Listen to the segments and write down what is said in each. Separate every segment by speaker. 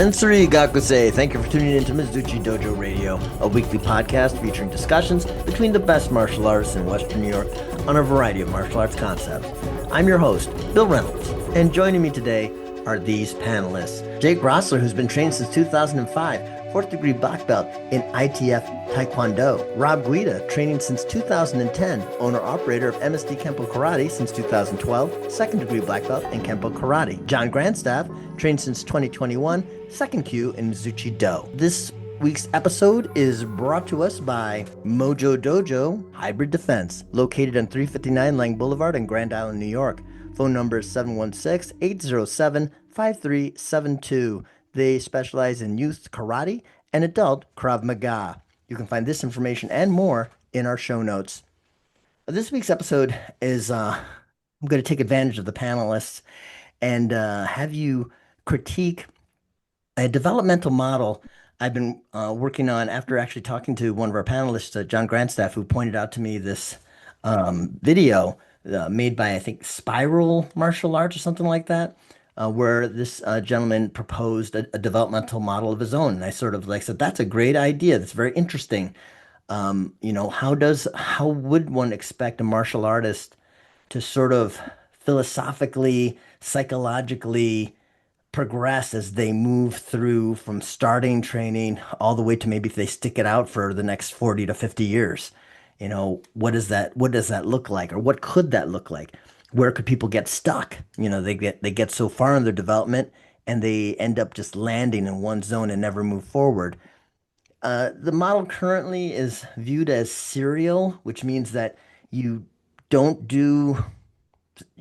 Speaker 1: Sensori Gakusei. Thank you for tuning in to Mizuchi Dojo Radio, a weekly podcast featuring discussions between the best martial artists in Western New York on a variety of martial arts concepts. I'm your host, Bill Reynolds, and joining me today are these panelists. Jake Rozler, who's been trained since 2005, fourth degree black belt in ITF Taekwondo. Rob Guida, training since 2010, owner-operator of MSD Kenpo Karate since 2012, second degree black belt in Kenpo Karate. John Grandstaff, trained since 2021, second Q in Mizuchi-Do. This week's episode is brought to us by Mojo Dojo Hybrid Defense, located on 359 Lang Boulevard in Grand Island, New York. Phone number is 716-807-5372. They specialize in youth karate and adult Krav Maga. You can find this information and more in our show notes. This week's episode is, I'm going to take advantage of the panelists and have you critique a developmental model I've been working on after actually talking to one of our panelists, John Grandstaff, who pointed out to me this video made by, I think, Spiral Martial Arts or something like that, where this gentleman proposed a developmental model of his own. And I sort of said, that's a great idea. That's very interesting. How would one expect a martial artist to sort of philosophically, psychologically progress as they move through from starting training all the way to maybe if they stick it out for the next 40 to 50 years? What does that look like? Or what could that look like? Where could people get stuck? They get so far in their development and they end up just landing in one zone and never move forward. The model currently is viewed as serial, which means that you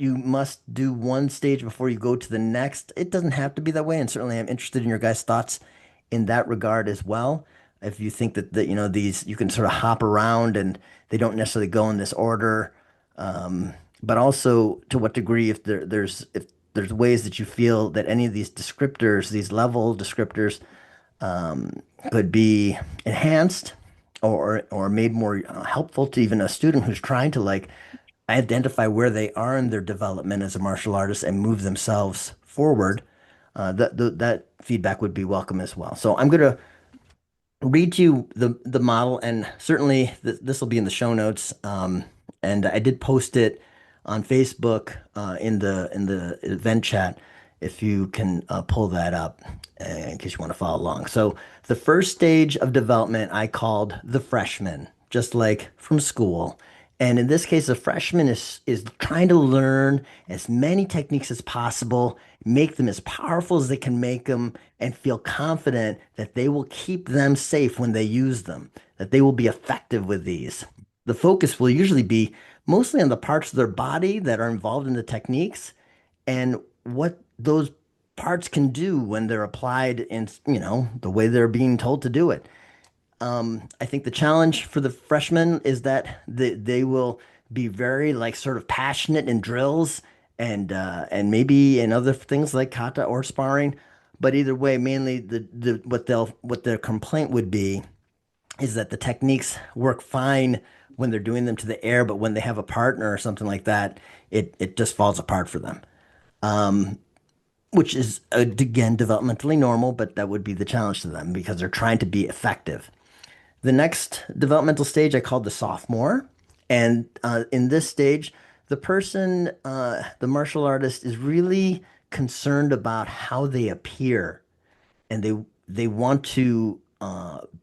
Speaker 1: must do one stage before you go to the next. It doesn't have to be that way, and certainly I'm interested in your guys' thoughts in that regard as well. If you think that these you can sort of hop around and they don't necessarily go in this order, but also to what degree if there's ways that you feel that any of these descriptors, these level descriptors, could be enhanced or made more helpful to even a student who's trying to identify where they are in their development as a martial artist and move themselves forward. That feedback would be welcome as well. So I'm going to read you the model, and certainly this will be in the show notes. And I did post it on Facebook in the event chat, if you can pull that up in case you want to follow along. So the first stage of development I called the freshman, just like from school. And in this case, a freshman is trying to learn as many techniques as possible, make them as powerful as they can make them, and feel confident that they will keep them safe when they use them, that they will be effective with these. The focus will usually be mostly on the parts of their body that are involved in the techniques and what those parts can do when they're applied in, the way they're being told to do it. I think the challenge for the freshmen is that they will be very sort of passionate in drills and maybe in other things like kata or sparring. But either way, mainly what their complaint would be is that the techniques work fine when they're doing them to the air, but when they have a partner or something like that, it just falls apart for them. Which is, again, developmentally normal, but that would be the challenge to them because they're trying to be effective. The next developmental stage I called the sophomore. And in this stage, the person, the martial artist, is really concerned about how they appear. And they want to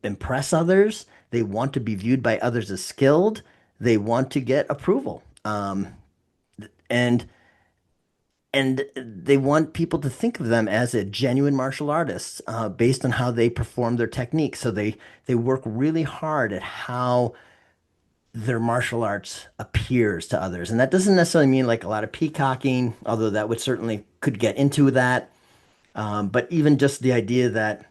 Speaker 1: impress others. They want to be viewed by others as skilled. They want to get approval. And they want people to think of them as a genuine martial artist based on how they perform their techniques. So they work really hard at how their martial arts appears to others. And that doesn't necessarily mean a lot of peacocking, although that would certainly could get into that. But even just the idea that,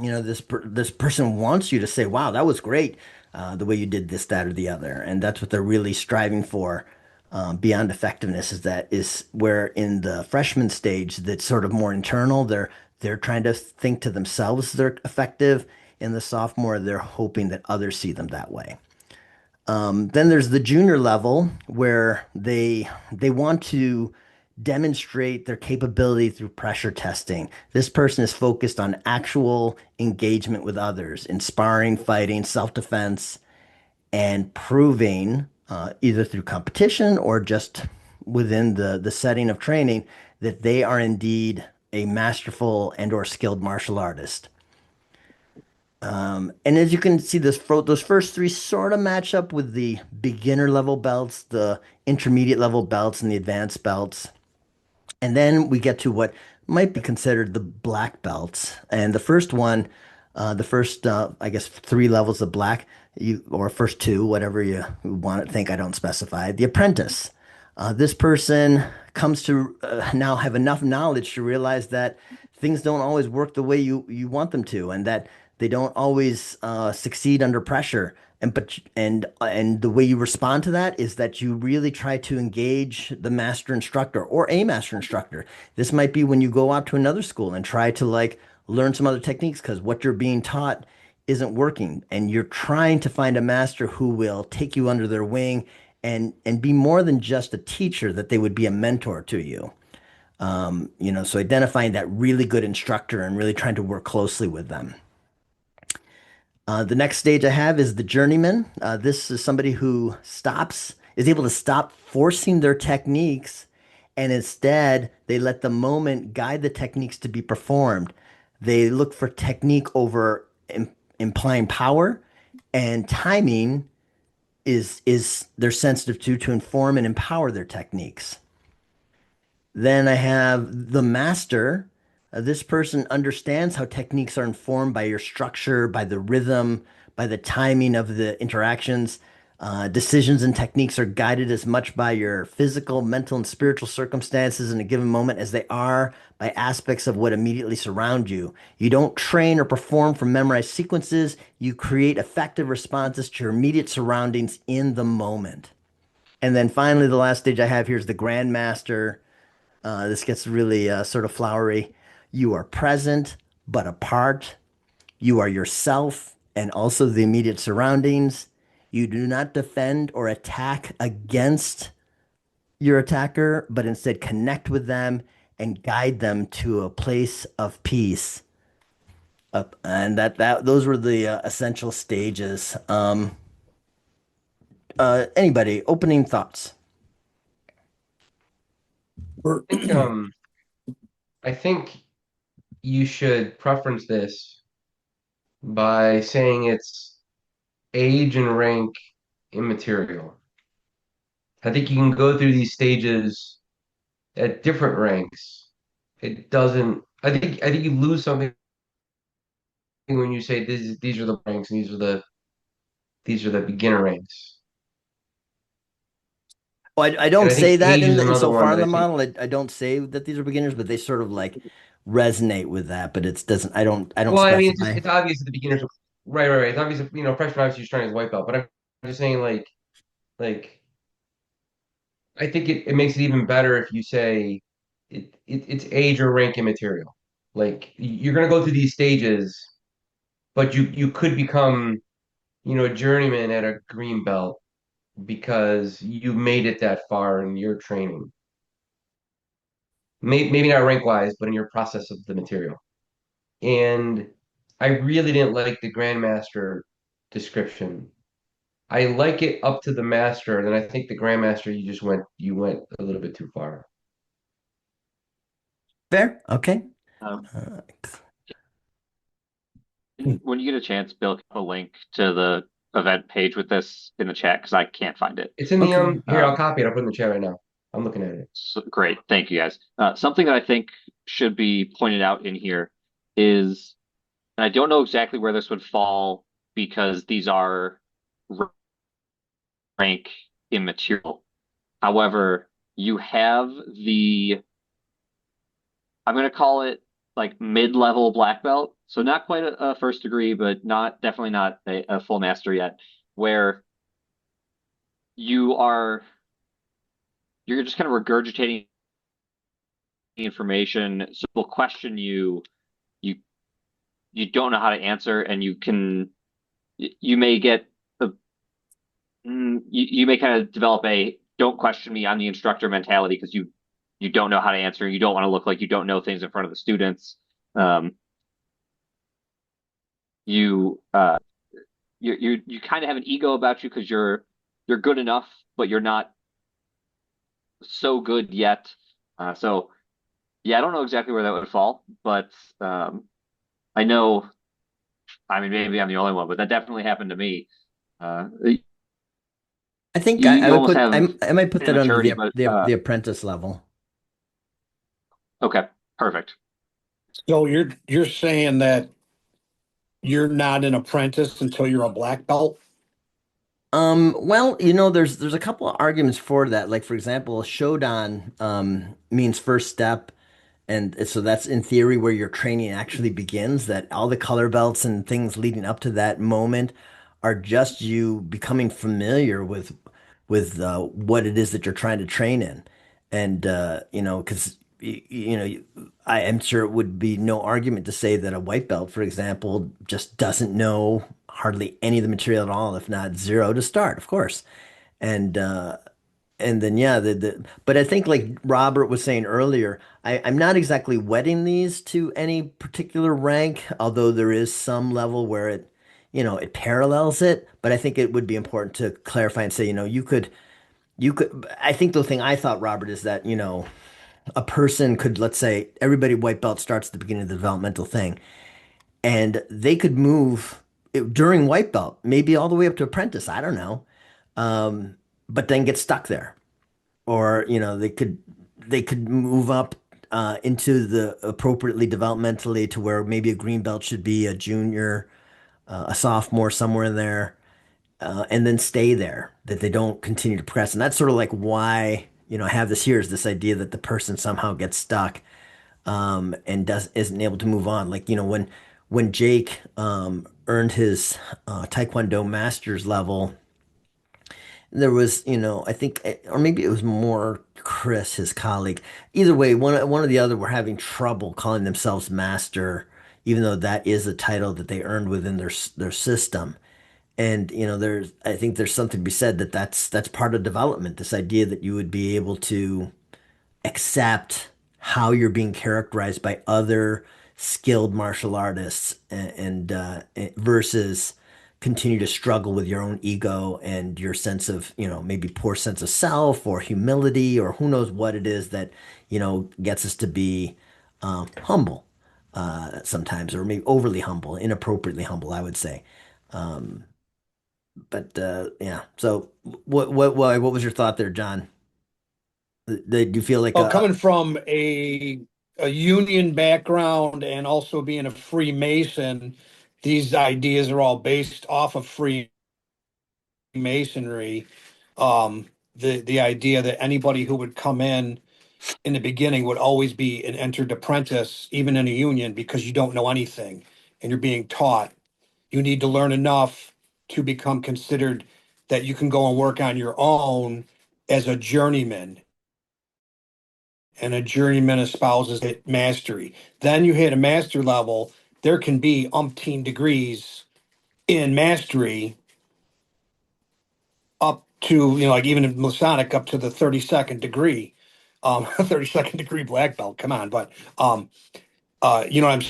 Speaker 1: this person wants you to say, wow, that was great, the way you did this, that, or the other. And that's what they're really striving for. Beyond effectiveness is where in the freshman stage that's sort of more internal. They're trying to think to themselves they're effective. In the sophomore, they're hoping that others see them that way. Then there's the junior level where they want to demonstrate their capability through pressure testing. This person is focused on actual engagement with others, in sparring, fighting, self-defense, and proving either through competition or just within the setting of training that they are indeed a masterful and or skilled martial artist. And as you can see, those first three sort of match up with the beginner level belts, the intermediate level belts, and the advanced belts. And then we get to what might be considered the black belts. And the first one, the first, I guess, three levels of black, or first two, whatever you want to think, I don't specify. The apprentice. This person comes to now have enough knowledge to realize that things don't always work the way you want them to, and that they don't always succeed under pressure. And the way you respond to that is that you really try to engage the master instructor or a master instructor. This might be when you go out to another school and try to like learn some other techniques because what you're being taught isn't working, and you're trying to find a master who will take you under their wing and be more than just a teacher, that they would be a mentor to you. So identifying that really good instructor and really trying to work closely with them. The next stage I have is the journeyman. This is somebody who is able to stop forcing their techniques, and instead they let the moment guide the techniques to be performed. They look for technique over implying power, and timing is they're sensitive to inform and empower their techniques. Then I have the master. This person understands how techniques are informed by your structure, by the rhythm, by the timing of the interactions. Decisions and techniques are guided as much by your physical, mental, and spiritual circumstances in a given moment as they are by aspects of what immediately surround you. You don't train or perform from memorized sequences. You create effective responses to your immediate surroundings in the moment. And then finally, the last stage I have here is the grandmaster. This gets really sort of flowery. You are present, but apart. You are yourself and also the immediate surroundings. You do not defend or attack against your attacker, but instead connect with them and guide them to a place of peace. And those were the essential stages. Anybody, opening thoughts?
Speaker 2: I think I think you should preference this by saying it's age and rank immaterial. I think you can go through these stages at different ranks. It doesn't. I think you lose something when you say these are the ranks and these are the beginner ranks.
Speaker 1: Well, I
Speaker 2: And
Speaker 1: don't
Speaker 2: I
Speaker 1: say
Speaker 2: think
Speaker 1: that
Speaker 2: age is
Speaker 1: in
Speaker 2: another
Speaker 1: so
Speaker 2: one
Speaker 1: far in
Speaker 2: that
Speaker 1: the
Speaker 2: I think.
Speaker 1: model. I don't say that these are beginners, but they sort of like resonate with that. But it doesn't. I don't
Speaker 2: Well, I mean, it's just
Speaker 1: specify.
Speaker 2: it's obvious that the beginners, right. It's obvious that freshman obviously is trying his white belt, but I'm just saying like I think it makes it even better if you say it's age or rank immaterial. Like you're gonna go through these stages, but you could become, a journeyman at a green belt because you made it that far in your training. Maybe not rank wise, but in your process of the material. And I really didn't like the Grandmaster description. I like it up to the master, and then I think the Grandmaster you went a little bit too far.
Speaker 1: Fair. Okay.
Speaker 3: Um,
Speaker 1: Uh,
Speaker 3: when you get a chance, Bill, put a link to the event page with this in the chat because I can't find it.
Speaker 2: It's in the
Speaker 1: okay.
Speaker 2: here, I'll copy it. I'll put it in the chat right now. I'm looking at it.
Speaker 3: So, great, thank you guys. Something that I think should be pointed out in here is, and I don't know exactly where this would fall because these are rank immaterial. However, you have I'm going to call it like mid-level black belt. So not quite a first degree, but definitely not a full master yet, where you are you're just kind of regurgitating information. So people question you, you you don't know how to answer, and you may get you may kind of develop a don't question me, I'm the instructor mentality because you don't know how to answer. You don't want to look like you don't know things in front of the students. Um, you you kind of have an ego about you because you're good enough, but you're not so good yet. So yeah, I don't know exactly where that would fall, but I know. I mean, maybe I'm the only one, but that definitely happened to me. You
Speaker 1: I think I
Speaker 3: you
Speaker 1: would
Speaker 3: almost
Speaker 1: put
Speaker 3: have
Speaker 1: I might put that under
Speaker 3: immaturity, but
Speaker 1: the apprentice level.
Speaker 3: okay, perfect.
Speaker 4: So you're saying that you're not an apprentice until you're a black belt?
Speaker 1: Well, there's a couple of arguments for that. Like for example, Shodan means first step, and so that's in theory where your training actually begins. That all the color belts and things leading up to that moment are just you becoming familiar with what it is that you're trying to train in, and because I am sure it would be no argument to say that a white belt, for example, just doesn't know hardly any of the material at all, if not zero to start, of course. And and then yeah, but I think like Robert was saying earlier, I'm not exactly wedding these to any particular rank, although there is some level where it parallels it. But I think it would be important to clarify and say, you could. I think the thing I thought, Robert, is that a person could, let's say, everybody white belt starts at the beginning of the developmental thing, and they could move during white belt, maybe all the way up to apprentice. I don't know, but then get stuck there, or they could move up into the appropriately developmentally to where maybe a green belt should be a junior, a sophomore somewhere in there, and then stay there. That they don't continue to progress, and that's sort of like why I have this here is this idea that the person somehow gets stuck and isn't able to move on. Like when Jake earned his Taekwondo master's level, there was I think or maybe it was more Chris, his colleague. Either way, one or the other were having trouble calling themselves master, even though that is a title that they earned within their system. And I think there's something to be said that that's part of development. This idea that you would be able to accept how you're being characterized by other skilled martial artists and versus continue to struggle with your own ego and your sense of, maybe poor sense of self or humility or who knows what it is that, gets us to be humble sometimes, or maybe overly humble, inappropriately humble, I would say. Um, but yeah, so what was your thought there, John? Do you feel like
Speaker 4: Well, coming from a union background and also being a Freemason, these ideas are all based off of Freemasonry. The idea that anybody who would come in the beginning would always be an entered apprentice, even in a union, because you don't know anything and you're being taught. You need to learn enough to become considered that you can go and work on your own as a journeyman, and a journeyman espouses it mastery. Then you hit a master level, there can be umpteen degrees in mastery up to, like even in Masonic, up to the 32nd degree, 32nd degree black belt. Come on. But, you know what I'm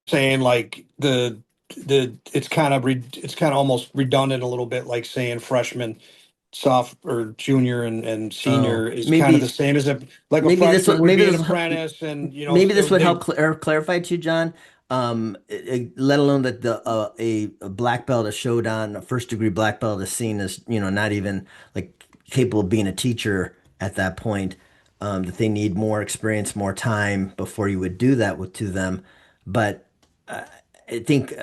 Speaker 4: saying? Like it's kind of almost redundant a little bit, like saying freshman, soft or junior and
Speaker 1: oh
Speaker 4: senior is kind of the
Speaker 1: maybe
Speaker 4: same as like a
Speaker 1: maybe this
Speaker 4: freshman
Speaker 1: would
Speaker 4: would
Speaker 1: maybe
Speaker 4: be an
Speaker 1: this
Speaker 4: apprentice, and
Speaker 1: maybe this would help
Speaker 4: they
Speaker 1: clarify to you, John. Let alone that a black belt, a shodan, a first degree black belt is seen as not even like capable of being a teacher at that point. That they need more experience, more time before you would do that to them. But I think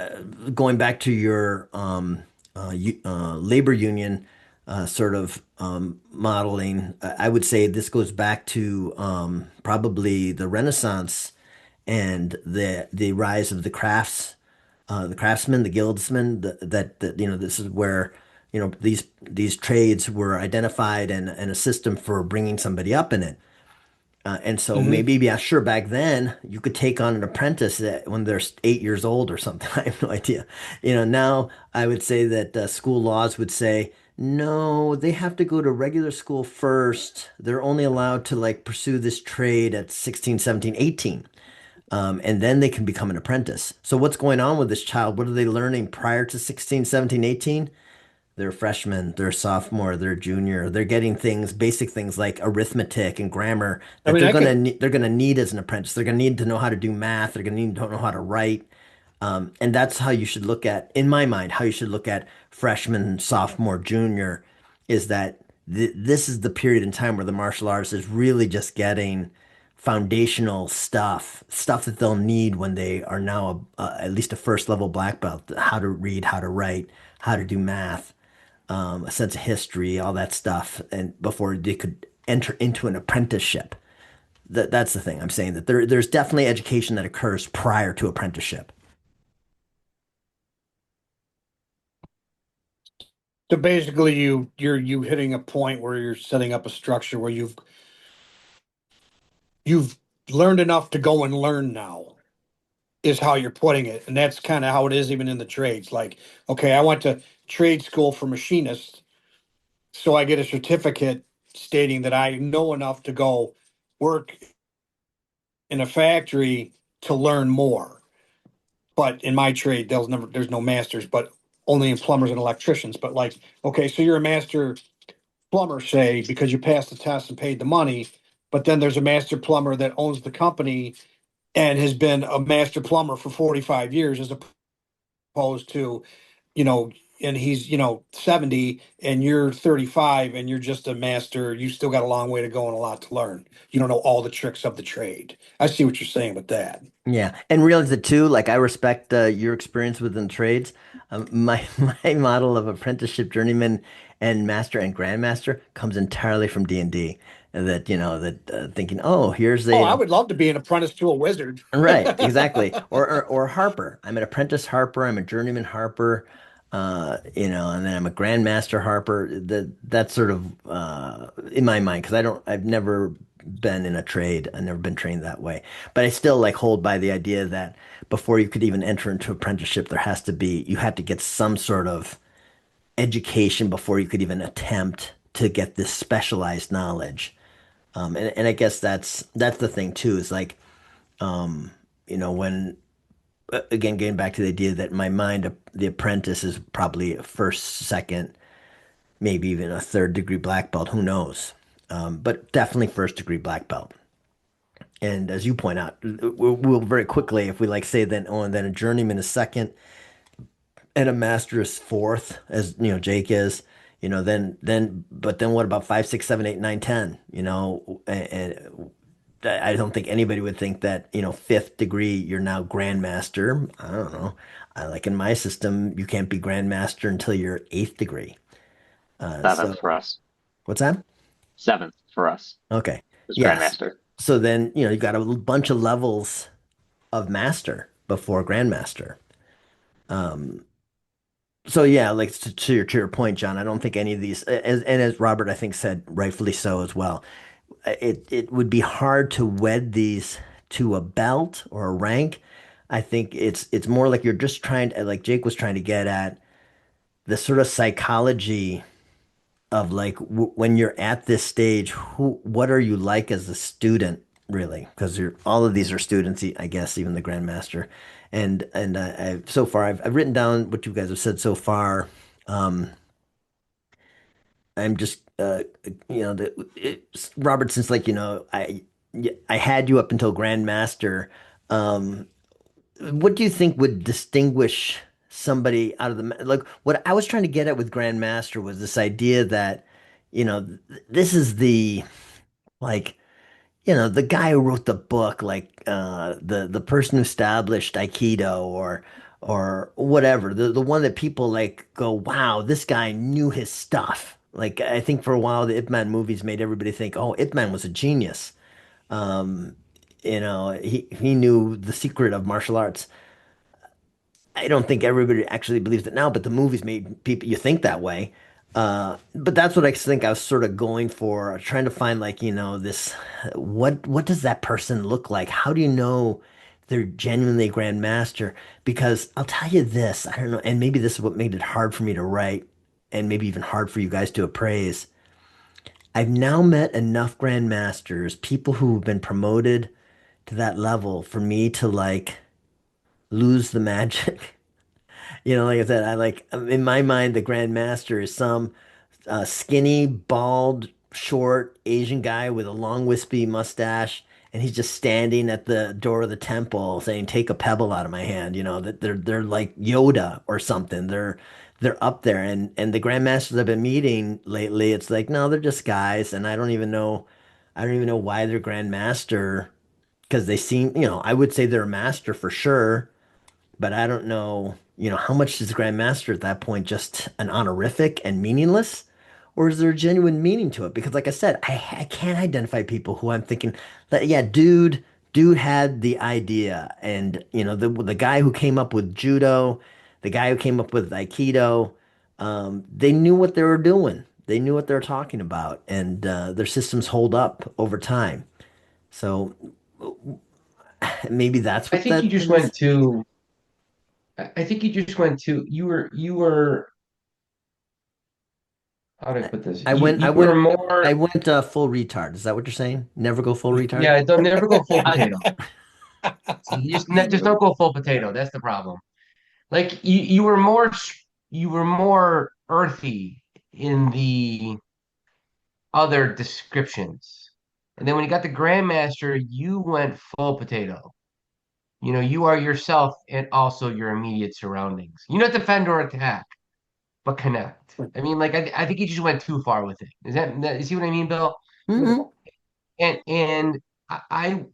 Speaker 1: going back to your labor union sort of modeling, I would say this goes back to probably the Renaissance and the rise of the craftsmen, the guildsmen. That this is where these trades were identified and a system for bringing somebody up in it. And so
Speaker 4: Mhm.
Speaker 1: maybe, yeah, sure, back then you could take on an apprentice when they're 8 years old or something. I have no idea. Now I would say that school laws would say, No, they have to go to regular school first. They're only allowed to like pursue this trade at 16, 17, 18. And then they can become an apprentice. So what's going on with this child? What are they learning prior to 16, 17, 18? They're freshmen, they're sophomore, they're junior. They're getting things, basic things like arithmetic and grammar
Speaker 4: I
Speaker 1: that
Speaker 4: mean, I could.
Speaker 1: they're gonna need as an apprentice. They're gonna need to know how to do math. They're gonna need to know how to write. And that's how you should look at, in my mind, how you should look at freshman, sophomore, junior, is that this is the period in time where the martial arts is really just getting foundational stuff that they'll need when they are now at least a first level black belt, how to read, how to write, how to do math, a sense of history, all that stuff, and before they could enter into an apprenticeship. That's the thing. I'm saying that there's definitely education that occurs prior to apprenticeship.
Speaker 4: So basically, you hitting a point where you're setting up a structure where you've learned enough to go and learn now, is how you're putting it, and that's kind of how it is even in the trades. Like, okay, I went to trade school for machinist, so I get a certificate stating that I know enough to go work in a factory to learn more. But in my trade, there's no masters, but only in plumbers and electricians. But like, okay, so you're a master plumber, say, because you passed the test and paid the money, but then there's a master plumber that owns the company and has been a master plumber for 45 years as opposed to, you know, and he's, 70 and you're 35 and you're just a master. You still got a long way to go and a lot to learn. You don't know all the tricks of the trade. I see what you're saying with that.
Speaker 1: Yeah, and realize that too. Like I respect your experience within trades. My my model of apprenticeship, journeyman, and master and grandmaster comes entirely from D&D. And that that thinking, oh, here's
Speaker 4: Oh,
Speaker 1: a
Speaker 4: I would love to be an apprentice to a wizard.
Speaker 1: right, exactly, or harper. I'm an apprentice harper. I'm a journeyman harper. And then I'm a grandmaster harper. That's sort of in my mind because I've never been in a trade. I've never been trained that way. But I still like hold by the idea that before you could even enter into apprenticeship, you had to get some sort of education before you could even attempt to get this specialized knowledge. And I guess that's the thing too, is like, when again, getting back to the idea that in my mind, the apprentice is probably a first, second, maybe even a third degree black belt. Who knows? But definitely first degree black belt. And as you point out, we'll very quickly, if we like say then, oh, and then a journeyman is second and a master is fourth, as Jake is, but then what about five, six, seven, eight, nine, 10? And I don't think anybody would think that, fifth degree, you're now grandmaster. I don't know. I like in my system, you can't be grandmaster until you're eighth degree.
Speaker 3: Seventh
Speaker 1: So
Speaker 3: for us.
Speaker 1: what's that?
Speaker 3: Seventh for us
Speaker 1: Okay.
Speaker 3: is
Speaker 1: Yes.
Speaker 3: Grandmaster.
Speaker 1: So then, you got a bunch of levels of master before grandmaster. So yeah, like to your point, John, I don't think any of these, as Robert I think said rightfully so as well, it would be hard to wed these to a belt or a rank. I think it's more like you're just trying to, like Jake was trying to get at, the sort of psychology of like when you're at this stage, what are you like as a student, really? Because you're all of these are students, I guess, even the grandmaster. So far I've written down what you guys have said so far. Um, I'm just, Robert, since like, I had you up until Grandmaster. Um, what do you think would distinguish somebody out of like what I was trying to get at with Grandmaster was this idea that, this is like, the guy who wrote the book, like the person who established Aikido or whatever, the one that people like go, wow, this guy knew his stuff. Like I think for a while the Ip Man movies made everybody think, oh, Ip Man was a genius. Um, he knew the secret of martial arts. I don't think everybody actually believes it now, but the movies made people you think that way. But that's what I think I was sort of going for, trying to find like, this what does that person look like? How do you know they're genuinely a grandmaster? Because I'll tell you this, I don't know, and maybe this is what made it hard for me to write and maybe even hard for you guys to appraise. I've now met enough grandmasters, people who've been promoted to that level for me to like lose the magic. You know, like I said, I like in my mind, the grandmaster is some skinny, bald, short Asian guy with a long, wispy mustache, and he's just standing at the door of the temple saying, "Take a pebble out of my hand." You know, that they're like Yoda or something. They're up there, and the grandmasters I've been meeting lately, it's like, no, they're just guys, and I don't even know why they're grandmaster because they seem, you know, I would say they're a master for sure, but I don't know, you know, how much is Grandmaster at that point just an honorific and meaningless? Or is there a genuine meaning to it? Because like I said, I can't identify people who I'm thinking that, yeah, dude had the idea. And, you know, the guy who came up with judo, the guy who came up with Aikido, they knew what they were doing. They knew what they were talking about, and their systems hold up over time. So maybe that's
Speaker 2: I
Speaker 1: what
Speaker 2: think you
Speaker 1: that
Speaker 2: just
Speaker 1: is.
Speaker 2: went too. I think you just went too. You were. How do I put this?
Speaker 1: I went, I
Speaker 2: You were
Speaker 1: went,
Speaker 2: more.
Speaker 1: I went full retard. Is that what you're saying? Never go full retard?
Speaker 2: Yeah, don't never go full
Speaker 3: I,
Speaker 2: potato. You just don't go full potato. That's the problem. Like you were more earthy in the other descriptions, and then when you got the grandmaster, you went full potato. You know, you are yourself and also your immediate surroundings. You not defend or attack, but connect. I mean, like I think you just went too far with it. You see what I mean, Bill?
Speaker 1: Hmm.
Speaker 2: And I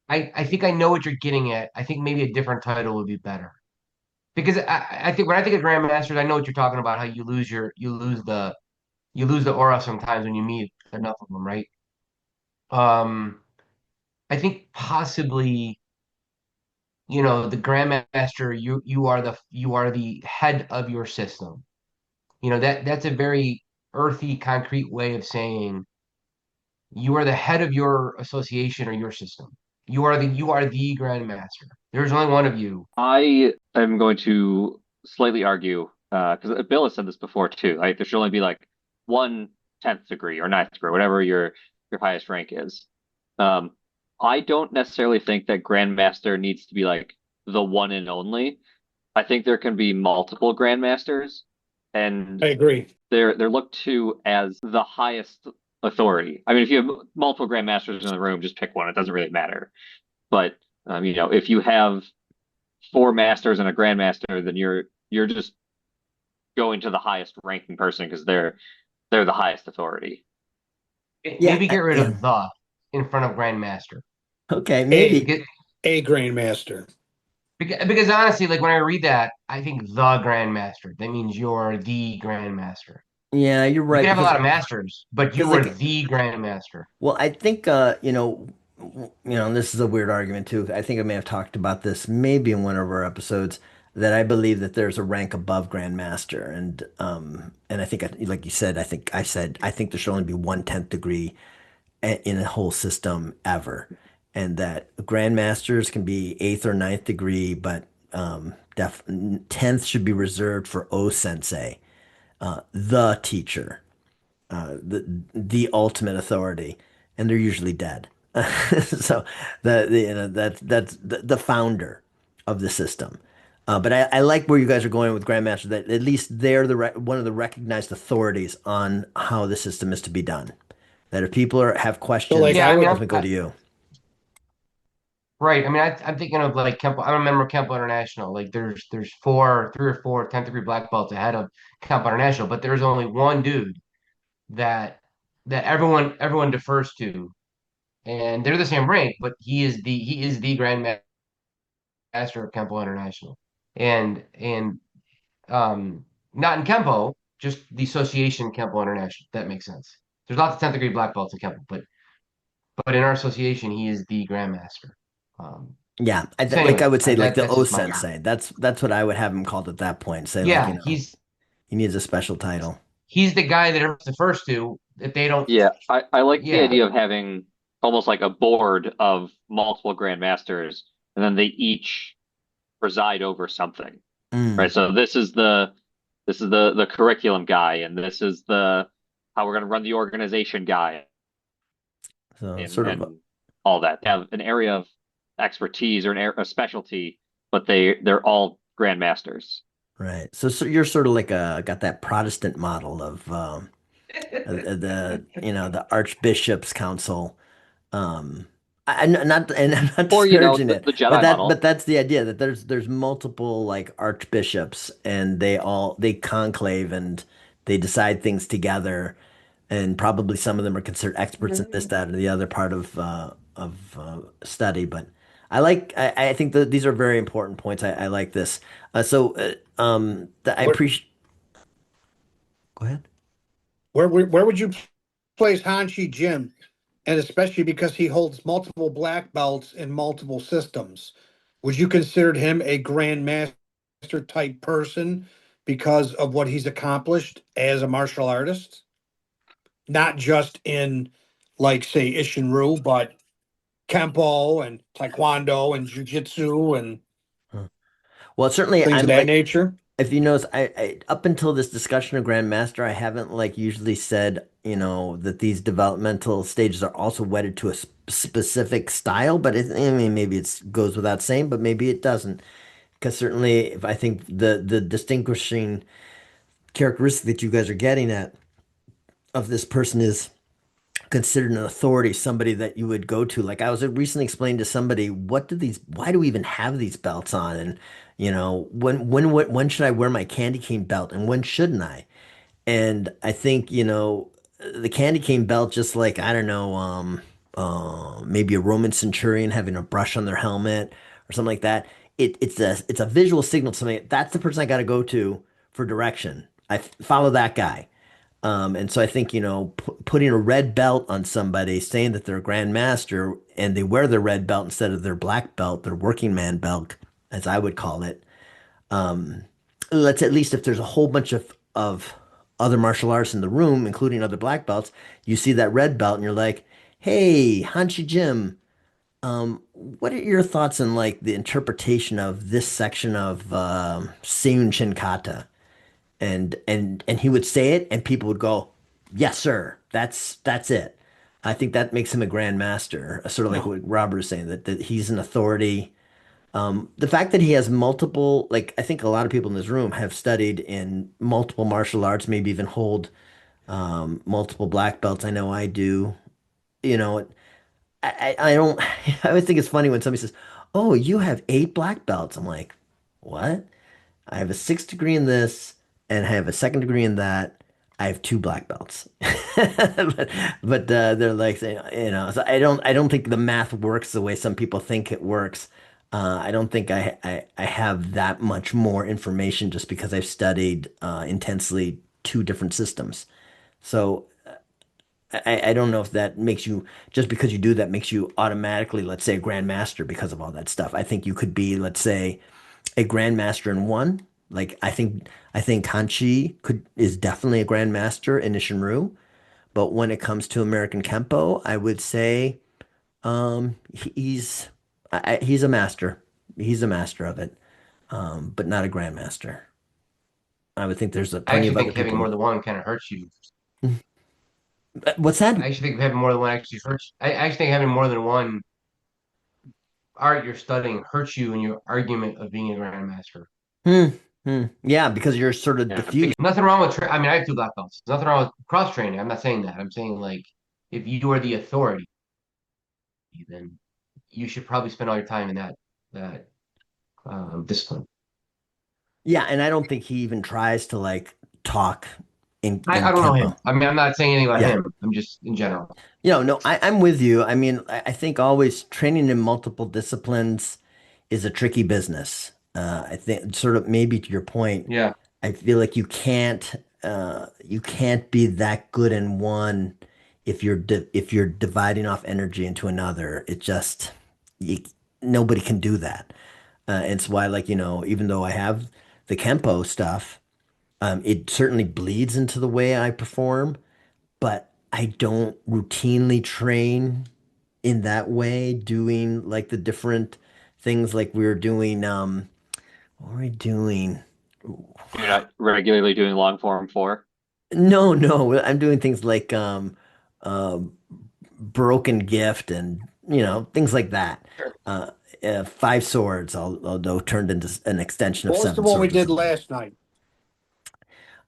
Speaker 2: I think I know what you're getting at. I think maybe a different title would be better. Because I think when I think of grandmasters, I know what you're talking about. How you lose the aura sometimes when you meet enough of them, right? Um, I think possibly the grandmaster. You are the head of your system. That's a very earthy, concrete way of saying you are the head of your association or your system. You are the grandmaster. There's only one of you.
Speaker 3: I am going to slightly argue, because Bill has said this before too. Like there should only be like one tenth degree or ninth degree, whatever your highest rank is. Um, I don't necessarily think that Grandmaster needs to be like the one and only. I think there can be multiple Grandmasters, and
Speaker 4: I agree.
Speaker 3: they're looked to as the highest authority. I mean, if you have multiple Grandmasters in the room, just pick one. It doesn't really matter. But if you have four masters and a grandmaster, then you're just going to the highest ranking person because they're the highest authority.
Speaker 1: Yeah,
Speaker 2: Maybe get rid
Speaker 1: yeah.
Speaker 2: of the in front of grandmaster.
Speaker 1: Okay,
Speaker 4: A
Speaker 1: maybe.
Speaker 2: Because,
Speaker 4: a grandmaster.
Speaker 2: because honestly, like when I read that, I think the grandmaster. That means you're the grandmaster.
Speaker 1: Yeah, you're
Speaker 2: You
Speaker 1: right
Speaker 2: can have a
Speaker 1: because
Speaker 2: lot of masters, but you are
Speaker 1: like,
Speaker 2: the grandmaster.
Speaker 1: well, I think and this is a weird argument too. I think I may have talked about this maybe in one of our episodes that I believe that there's a rank above Grandmaster, and I think like you said, I think there should only be one tenth degree in a whole system ever, and that grandmasters can be eighth or ninth degree, but def tenth should be reserved for O Sensei, the teacher, the ultimate authority, and they're usually dead. So that's the founder of the system. But I like where you guys are going with Grandmaster. That at least they're one of the recognized authorities on how the system is to be done. That if people have
Speaker 4: So like
Speaker 1: questions,
Speaker 2: Yeah,
Speaker 4: I
Speaker 2: I mean,
Speaker 4: would
Speaker 1: ultimately go to you.
Speaker 2: right. I mean, I'm thinking of like Kempo. I'm a member of Kempo International. Like, there's three or four 10th degree black belts ahead of Kempo International, but there's only one dude that everyone defers to, and they're the same rank, but he is the Grand Master of Kempo International, and um not in Kempo, just the Association Kempo International. That makes sense. There's lots of 10th degree black belts in Kempo, but in our association, he is the Grandmaster. Um,
Speaker 1: Yeah,
Speaker 2: so
Speaker 1: like I
Speaker 2: anyway,
Speaker 1: would say, like the
Speaker 2: that's
Speaker 1: O
Speaker 2: just my
Speaker 1: Sensei. That's what I would have him called at that point. Say like,
Speaker 2: yeah.
Speaker 1: he needs a special title.
Speaker 2: He's the guy that everyone's the first to if they don't.
Speaker 3: Yeah, I like the
Speaker 2: Yeah,
Speaker 3: idea of having almost like a board of multiple grandmasters, and then they each preside over something, right?
Speaker 1: Mm,
Speaker 3: So this is This is the curriculum guy, and this is the how we're going to run the organization guy,
Speaker 1: So
Speaker 3: and
Speaker 1: sort of
Speaker 3: all that. They have an area of expertise or a specialty, but they're all grandmasters.
Speaker 1: right. So you're sort of like got that Protestant model of the the Archbishop's Council. Um, not and I'm not
Speaker 3: Or,
Speaker 1: disparaging it,
Speaker 3: the
Speaker 1: but
Speaker 3: Jedi model.
Speaker 1: that's the idea that there's multiple like archbishops and they conclave and they decide things together, and probably some of them are considered experts in this, that, or the other part of study. But I think that these are very important points. I like this. I
Speaker 4: Where
Speaker 1: appreciate. Go ahead.
Speaker 4: where would you place Hanshi Jim? And especially because he holds multiple black belts in multiple systems. Would you consider him a grandmaster type person because of what he's accomplished as a martial artist? Not just in, like, say, Isshin-Ryu, but Kenpo and Taekwondo and Jiu-Jitsu and
Speaker 1: Huh. Well, certainly
Speaker 4: things of
Speaker 1: I'm
Speaker 4: that
Speaker 1: like,
Speaker 4: nature.
Speaker 1: if you notice, I up until this discussion of Grandmaster, I haven't like usually said, that these developmental stages are also wedded to a specific style, but I mean, maybe it goes without saying, but maybe it doesn't. Because certainly, if I think the distinguishing characteristic that you guys are getting at of this person is considered an authority, somebody that you would go to. Like I was recently explaining to somebody, why do we even have these belts on? And when should I wear my candy cane belt and when shouldn't I? And I think, the candy cane belt, just like, I don't know, maybe a Roman centurion having a brush on their helmet or something like that. It's a visual signal to somebody. That's the person I got to go to for direction. Follow that guy. And so I think, putting a red belt on somebody, saying that they're a grandmaster and they wear their red belt instead of their black belt, their working man belt, as I would call it. Um, let's at least if there's a whole bunch of other martial arts in the room, including other black belts, you see that red belt and you're like, hey, Hanshi Jim, what are your thoughts on like the interpretation of this section of Seiyun Shinkata? And he would say it and people would go, yes sir, that's it. I think that makes him a grand master, sort of like
Speaker 4: No.
Speaker 1: what Robert is saying, that he's an authority. The fact that he has multiple, like I think a lot of people in this room have studied in multiple martial arts, maybe even hold multiple black belts. I know I do. You know, I don't. I always think it's funny when somebody says, "Oh, you have 8 black belts." I'm like, "What?" I have a sixth degree in this, and I have a second degree in that. I have 2 black belts, but they're like saying, So I don't think the math works the way some people think it works. I don't think I have that much more information just because I've studied intensely 2 different systems. So I don't know if that makes you, just because you do that makes you automatically, let's say, a grandmaster because of all that stuff. I think you could be, let's say, a grandmaster in one. Like I think Hanshi could is definitely a grandmaster in Isshin-Ryu, but when it comes to American Kempo, I would say he's a master. He's a master of it, but not a grandmaster. I would think there's
Speaker 2: I
Speaker 1: plenty
Speaker 2: actually
Speaker 1: of other
Speaker 2: think having more
Speaker 1: people.
Speaker 2: than one kind of hurts you.
Speaker 1: What's that?
Speaker 2: I actually think having more than one actually hurts. I actually think having more than one art you're studying hurts you in your argument of being a grandmaster.
Speaker 1: Hmm. Yeah, because you're sort of
Speaker 3: Yeah,
Speaker 1: diffused.
Speaker 2: Because nothing wrong with I mean, I have 2 black belts. Nothing wrong with cross training. I'm not saying that. I'm saying like if you are the authority, then you should probably spend all your time in that discipline.
Speaker 1: Yeah, and I don't think he even tries to like talk in
Speaker 2: I don't know him.
Speaker 1: Kempo.
Speaker 2: I mean, I'm not saying anything about
Speaker 1: Yeah.
Speaker 2: him. I'm just in general.
Speaker 1: No, I'm with you. I mean, I think always training in multiple disciplines is a tricky business. I think sort of maybe to your point,
Speaker 2: Yeah.
Speaker 1: I feel like you can't be that good in one if you're dividing off energy into another. It just you, nobody can do that. And it's why, like, even though I have the Kempo stuff, it certainly bleeds into the way I perform, but I don't routinely train in that way, doing like the different things like we were doing. What were we doing?
Speaker 3: You're not regularly doing long form 4?
Speaker 1: No, I'm doing things like uh, broken gift and things like that.
Speaker 2: Sure.
Speaker 1: Uh, Five swords, although turned into an extension of
Speaker 4: What was the
Speaker 1: seven
Speaker 4: one we
Speaker 1: swords or
Speaker 4: did
Speaker 1: something.
Speaker 4: last night?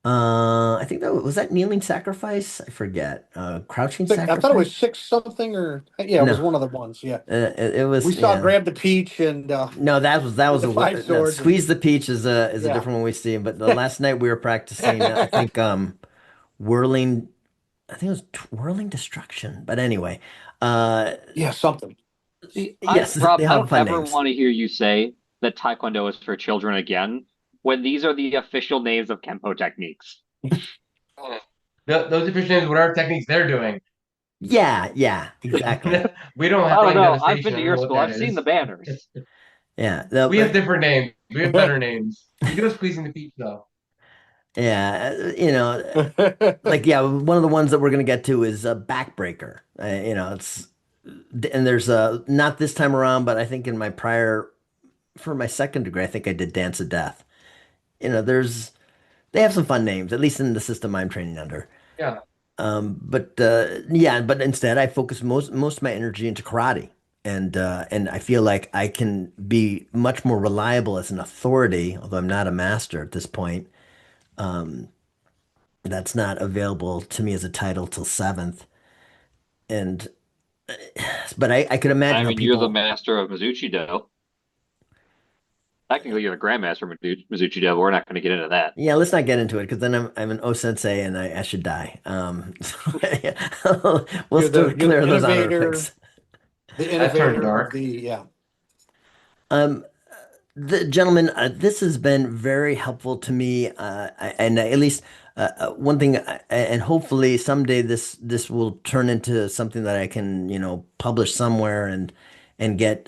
Speaker 1: I think that was that kneeling sacrifice. I forget. Crouching
Speaker 4: I thought it was
Speaker 1: sacrifice.
Speaker 4: 6 something, or yeah, it was
Speaker 1: No,
Speaker 4: one of the ones. Yeah,
Speaker 1: it
Speaker 4: we
Speaker 1: was
Speaker 4: saw
Speaker 1: yeah.
Speaker 4: grab the peach and
Speaker 1: No, that was
Speaker 4: the five
Speaker 1: no,
Speaker 4: swords, and
Speaker 1: squeeze the peach is a
Speaker 4: yeah,
Speaker 1: different one we see. But the last night we were practicing. I think whirling. I think it was whirling destruction. But anyway, uh,
Speaker 4: yeah, something.
Speaker 3: See,
Speaker 1: yes,
Speaker 3: Rob,
Speaker 1: they
Speaker 3: I
Speaker 1: have
Speaker 3: don't
Speaker 1: fun
Speaker 3: ever
Speaker 1: names.
Speaker 3: want to hear you say that Taekwondo is for children again, when these are the official names of Kenpo techniques.
Speaker 2: Those official names, what are techniques they're doing?
Speaker 1: Yeah, exactly.
Speaker 2: We don't have
Speaker 3: I don't
Speaker 2: flying
Speaker 3: know. I've
Speaker 2: devastation.
Speaker 3: been
Speaker 2: I
Speaker 3: to
Speaker 2: don't
Speaker 3: your
Speaker 2: know what
Speaker 3: school.
Speaker 2: that
Speaker 3: I've seen the
Speaker 2: is.
Speaker 3: banners.
Speaker 1: Yeah, no,
Speaker 2: We have
Speaker 1: but
Speaker 2: different names. We have better names. We do have squeezing the peach though.
Speaker 1: yeah, like yeah, one of the ones that we're gonna get to is a backbreaker. It's and there's not this time around, but I think in my prior for my second degree, I think I did Dance of Death. There's they have some fun names, at least in the system I'm training under.
Speaker 2: Yeah.
Speaker 1: But yeah, but instead I focus most of my energy into karate. And I feel like I can be much more reliable as an authority, although I'm not a master at this point. That's not available to me as a title till seventh. And but I could imagine
Speaker 3: I
Speaker 1: how
Speaker 3: mean, you're the
Speaker 1: people.
Speaker 3: master of Mizuchi-do. Technically, you're the grandmaster of Mizuchi-do, but we're not going to get into that.
Speaker 1: Yeah, let's not get into it because then I'm an O sensei and I should die. So, yeah, we'll still
Speaker 4: You're the
Speaker 1: clear those honorifics.
Speaker 2: That turned
Speaker 4: innovator of
Speaker 2: dark.
Speaker 4: the yeah.
Speaker 1: Um, gentlemen, this has been very helpful to me, and at least one thing, and hopefully someday this will turn into something that I can publish somewhere and get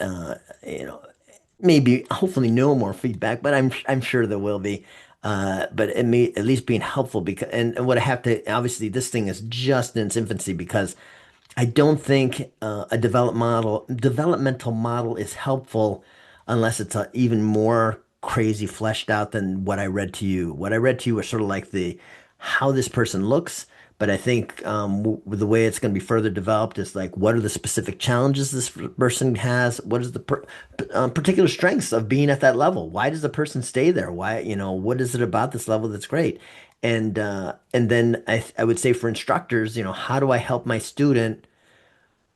Speaker 1: maybe hopefully no more feedback, but I'm sure there will be. But it may at least being helpful because and what I have to obviously this thing is just in its infancy because I don't think a developmental model is helpful unless it's even more crazy fleshed out than what I read to you. What I read to you was sort of like the how this person looks, but I think with the way it's going to be further developed is like what are the specific challenges this person has? What is the particular strengths of being at that level? Why does the person stay there? Why, what is it about this level that's great? And then I would say for instructors, how do I help my student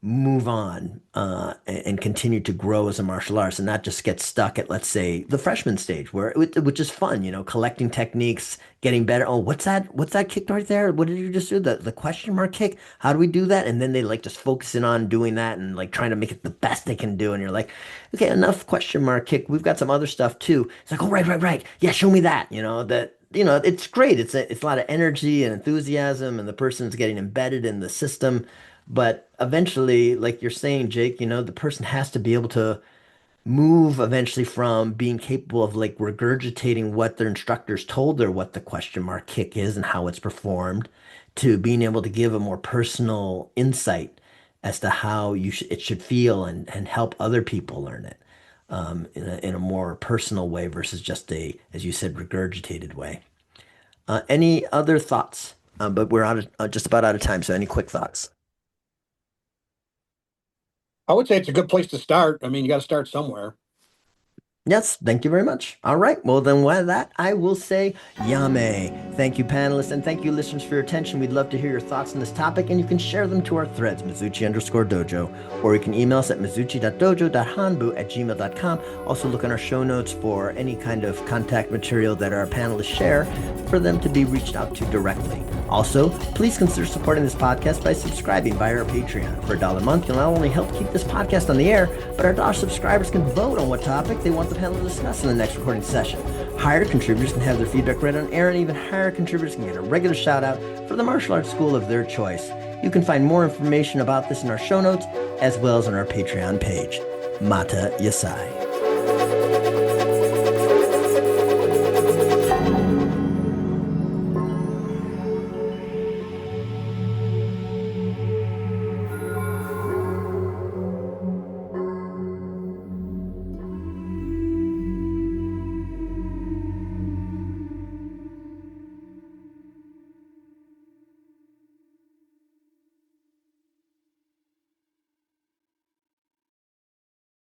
Speaker 1: move on and continue to grow as a martial artist and not just get stuck at, let's say, the freshman stage which is fun, collecting techniques, getting better. Oh, what's that kick right there? What did you just do? The question mark kick? How do we do that? And then they like just focusing on doing that and like trying to make it the best they can do. And you're like, okay, enough question mark kick. We've got some other stuff too. It's like, oh, right. Yeah, show me that. It's great. It's a lot of energy and enthusiasm, and the person's getting embedded in the system. But eventually, like you're saying, Jake, the person has to be able to move eventually from being capable of like regurgitating what their instructors told her what the question mark kick is and how it's performed to being able to give a more personal insight as to how it should feel and help other people learn it in a more personal way versus just as you said, regurgitated way. Any other thoughts? But we're just about out of time. So any quick thoughts?
Speaker 4: I would say it's a good place to start. I mean, you got to start somewhere.
Speaker 1: Yes, thank you very much. All right, well then with that, I will say Yame. Thank you, panelists, and thank you, listeners, for your attention. We'd love to hear your thoughts on this topic, and you can share them to our threads, Mizuchi_dojo, or you can email us at mizuchi.dojo.hanbu@gmail.com. Also look on our show notes for any kind of contact material that our panelists share for them to be reached out to directly. Also, please consider supporting this podcast by subscribing via our Patreon. For $1 a month, you'll not only help keep this podcast on the air, but our DOS subscribers can vote on what topic they want the panel to discuss in the next recording session. Higher contributors can have their feedback read on air, and even higher contributors can get a regular shout out for the martial arts school of their choice. You can find more information about this in our show notes, as well as on our Patreon page. Mata Yasai.